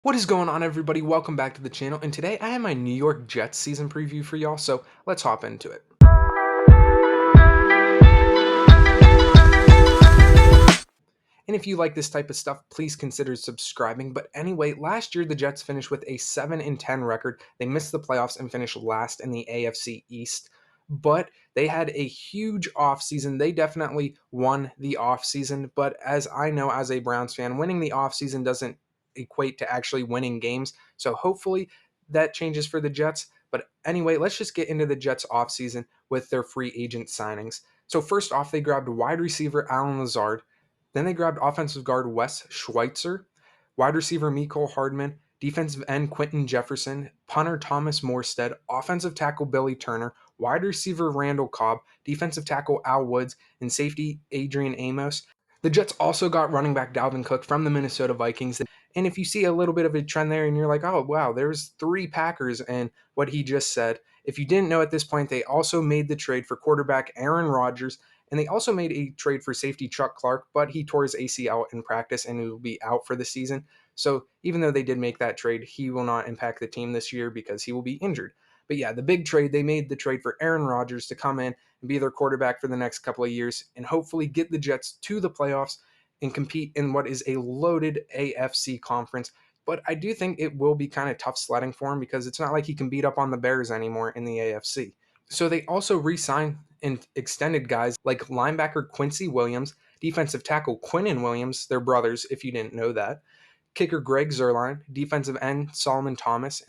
What is going on, everybody? Welcome back to the channel, and today I have my New York Jets season preview for y'all, so let's hop into it. And if you like this type of stuff, please consider subscribing. But anyway, last year the Jets finished with a 7-10 record. They missed the playoffs and finished last in the AFC East. But they had a huge offseason. They definitely won the offseason. But as I know as a Browns fan, winning the offseason doesn't equate to actually winning games. So hopefully that changes for the Jets. But anyway, let's just get into the Jets offseason with their free agent signings. So first off, they grabbed wide receiver Alan Lazard. Then they grabbed offensive guard Wes Schweitzer, wide receiver Mecole Hardman, defensive end Quentin Jefferson, punter Thomas Morstead, offensive tackle Billy Turner, wide receiver Randall Cobb, defensive tackle Al Woods, and safety Adrian Amos. The Jets also got running back Dalvin Cook from the Minnesota Vikings. And if you see a little bit of a trend there and you're like, oh, wow, there's three Packers and what he just said. If you didn't know at this point, they also made the trade for quarterback Aaron Rodgers, and they also made a trade for safety Chuck Clark, but he tore his ACL in practice and will be out for the season. So even though they did make that trade, he will not impact the team this year because he will be injured. But yeah, the big trade, they made the trade for Aaron Rodgers to come in and be their quarterback for the next couple of years and hopefully get the Jets to the playoffs and compete in what is a loaded AFC conference. But I do think it will be kind of tough sledding for him because it's not like he can beat up on the Bears anymore in the AFC. So they also re-signed and extended guys like linebacker Quincy Williams, defensive tackle Quinnen Williams, they're brothers if you didn't know that, kicker Greg Zuerlein, defensive end Solomon Thomas,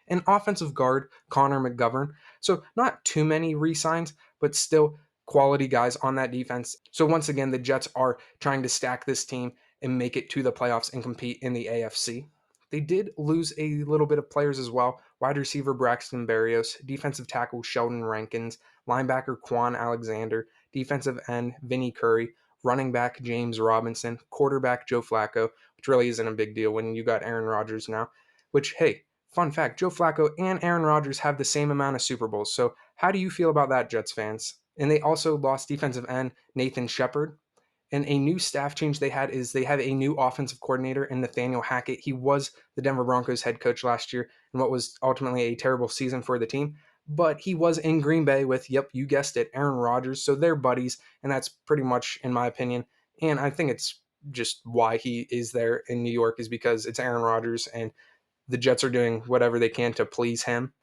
and offensive guard Connor McGovern. So not too many re-signs, but still quality guys on that defense. So once again, the Jets are trying to stack this team and make it to the playoffs and compete in the AFC. They did lose a little bit of players as well. Wide receiver Braxton Berrios, defensive tackle Sheldon Rankins, linebacker Quan Alexander, defensive end Vinny Curry, running back James Robinson, quarterback Joe Flacco, which really isn't a big deal when you got Aaron Rodgers now. Which, hey, fun fact, Joe Flacco and Aaron Rodgers have the same amount of Super Bowls. So how do you feel about that, Jets fans? And they also lost defensive end Nathan Shepard. And a new staff change they had is they have a new offensive coordinator in Nathaniel Hackett. He was the Denver Broncos head coach last year in what was ultimately a terrible season for the team. But he was in Green Bay with, yep, you guessed it, Aaron Rodgers. So they're buddies. And that's pretty much, in my opinion, and I think it's just why he is there in New York is because it's Aaron Rodgers and the Jets are doing whatever they can to please him.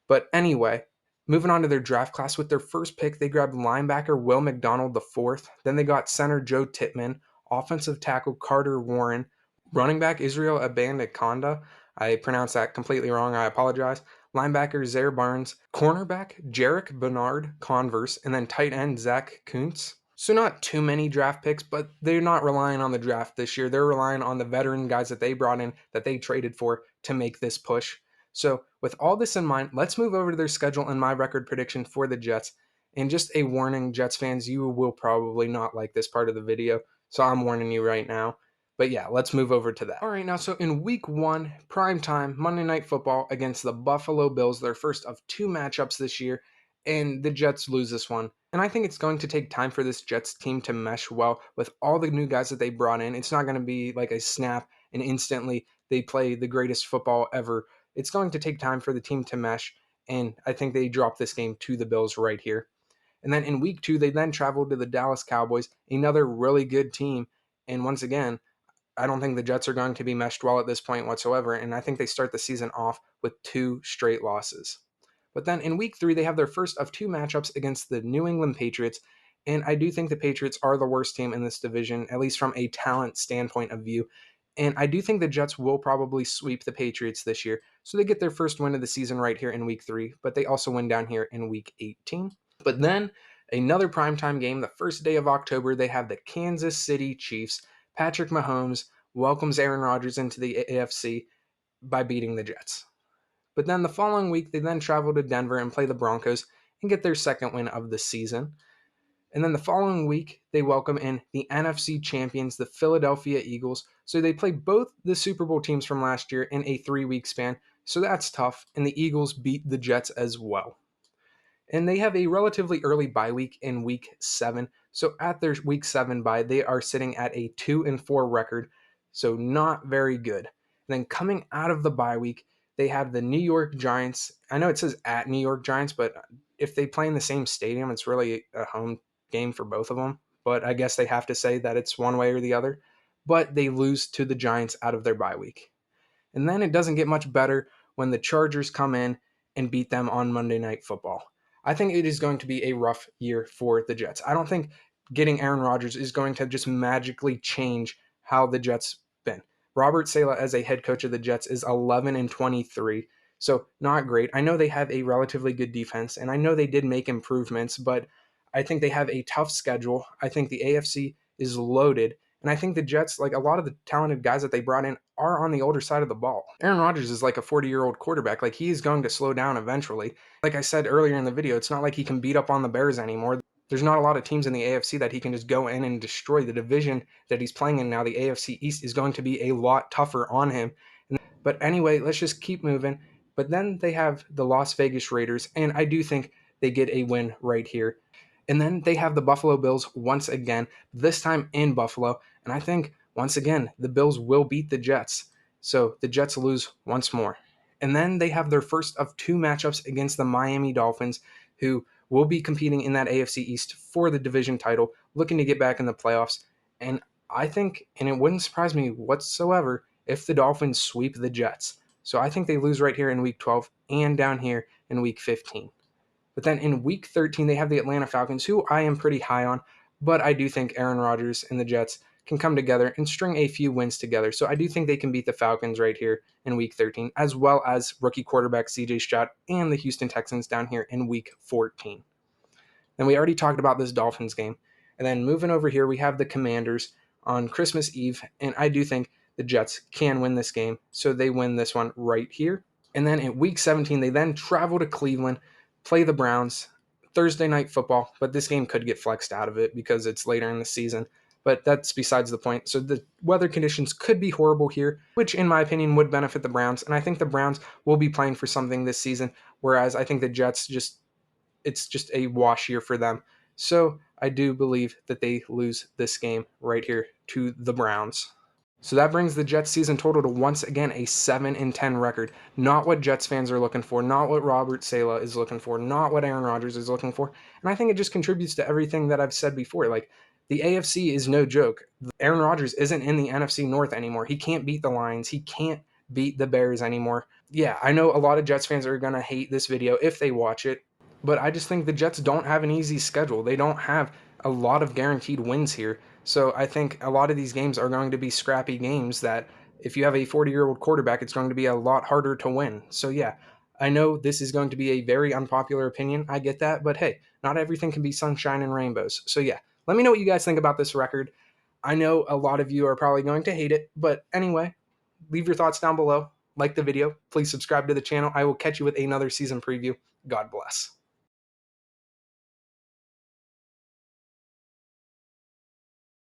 But anyway, moving on to their draft class with their first pick, they grabbed linebacker Will McDonald the fourth. Then they got center Joe Tippmann, offensive tackle Carter Warren, running back Israel Abanikanda. I pronounced that completely wrong. I apologize. Linebacker Zaire Barnes, cornerback Jarek Bernard Converse, and then tight end Zach Kuntz. So not too many draft picks, but they're not relying on the draft this year. They're relying on the veteran guys that they brought in that they traded for to make this push. So, with all this in mind, let's move over to their schedule and my record prediction for the Jets. And just a warning, Jets fans, you will probably not like this part of the video. So, I'm warning you right now. But yeah, let's move over to that. All right, now, so in week one, prime time, Monday Night Football against the Buffalo Bills, their first of two matchups this year. And the Jets lose this one. And I think it's going to take time for this Jets team to mesh well with all the new guys that they brought in. It's not going to be like a snap and instantly they play the greatest football ever. It's going to take time for the team to mesh, and I think they drop this game to the Bills right here. And then in week two, they then traveled to the Dallas Cowboys, another really good team. And once again, I don't think the Jets are going to be meshed well at this point whatsoever, and I think they start the season off with two straight losses. But then in week three, they have their first of two matchups against the New England Patriots, and I do think the Patriots are the worst team in this division, at least from a talent standpoint of view. And I do think the Jets will probably sweep the Patriots this year. So they get their first win of the season right here in week three, but they also win down here in week 18. But then another primetime game, the first day of October, they have the Kansas City Chiefs. Patrick Mahomes welcomes Aaron Rodgers into the AFC by beating the Jets. But then the following week, they then travel to Denver and play the Broncos and get their second win of the season. And then the following week, they welcome in the NFC champions, the Philadelphia Eagles. So they play both the Super Bowl teams from last year in a 3-week span. So that's tough. And the Eagles beat the Jets as well. And they have a relatively early bye week in week 7. So at their week 7 bye, they are sitting at a 2-4 record. So not very good. And then coming out of the bye week, they have the New York Giants. I know it says at New York Giants, but if they play in the same stadium, it's really a home game for both of them. But I guess they have to say that it's one way or the other. But they lose to the Giants out of their bye week. And then it doesn't get much better when the Chargers come in and beat them on Monday Night Football. I think it is going to be a rough year for the Jets. I don't think getting Aaron Rodgers is going to just magically change how the Jets been. Robert Saleh as a head coach of the Jets is 11-23, so not great. I know they have a relatively good defense, and I know they did make improvements, but I think they have a tough schedule. I think the AFC is loaded, and I think the Jets, like a lot of the talented guys that they brought in, are on the older side of the ball. Aaron Rodgers is like a 40-year-old quarterback. Like, he is going to slow down eventually. Like I said earlier in the video, it's not like he can beat up on the Bears anymore. There's not a lot of teams in the AFC that he can just go in and destroy. The division that he's playing in now, the AFC East, is going to be a lot tougher on him. But anyway, let's just keep moving. But then they have the Las Vegas Raiders, and I do think they get a win right here. And then they have the Buffalo Bills once again, this time in Buffalo. And I think, once again, the Bills will beat the Jets. So the Jets lose once more. And then they have their first of two matchups against the Miami Dolphins, who will be competing in that AFC East for the division title, looking to get back in the playoffs. And I think, and it wouldn't surprise me whatsoever, if the Dolphins sweep the Jets. So I think they lose right here in week 12 and down here in week 15. But then in week 13, they have the Atlanta Falcons, who I am pretty high on, but I do think Aaron Rodgers and the Jets can come together and string a few wins together. So I do think they can beat the Falcons right here in week 13, as well as rookie quarterback CJ Stroud and the Houston Texans down here in week 14. Then we already talked about this Dolphins game. And then moving over here, we have the Commanders on Christmas Eve, and I do think the Jets can win this game. So they win this one right here. And then in week 17, they then travel to Cleveland, play the Browns, Thursday night football, but this game could get flexed out of it because it's later in the season. But that's besides the point. So the weather conditions could be horrible here, which in my opinion would benefit the Browns. And I think the Browns will be playing for something this season, whereas I think the Jets it's just a wash year for them. So I do believe that they lose this game right here to the Browns. So that brings the Jets season total to once again a 7-10 record. Not what Jets fans are looking for, not what Robert Saleh is looking for, not what Aaron Rodgers is looking for. And I think it just contributes to everything that I've said before. Like, the AFC is no joke. Aaron Rodgers isn't in the NFC North anymore. He can't beat the Lions. He can't beat the Bears anymore. Yeah, I know a lot of Jets fans are going to hate this video if they watch it, but I just think the Jets don't have an easy schedule. They don't have a lot of guaranteed wins here. So I think a lot of these games are going to be scrappy games that if you have a 40-year-old quarterback, it's going to be a lot harder to win. So yeah, I know this is going to be a very unpopular opinion. I get that, but hey, not everything can be sunshine and rainbows. So yeah, let me know what you guys think about this record. I know a lot of you are probably going to hate it, but anyway, leave your thoughts down below. Like the video. Please subscribe to the channel. I will catch you with another season preview. God bless.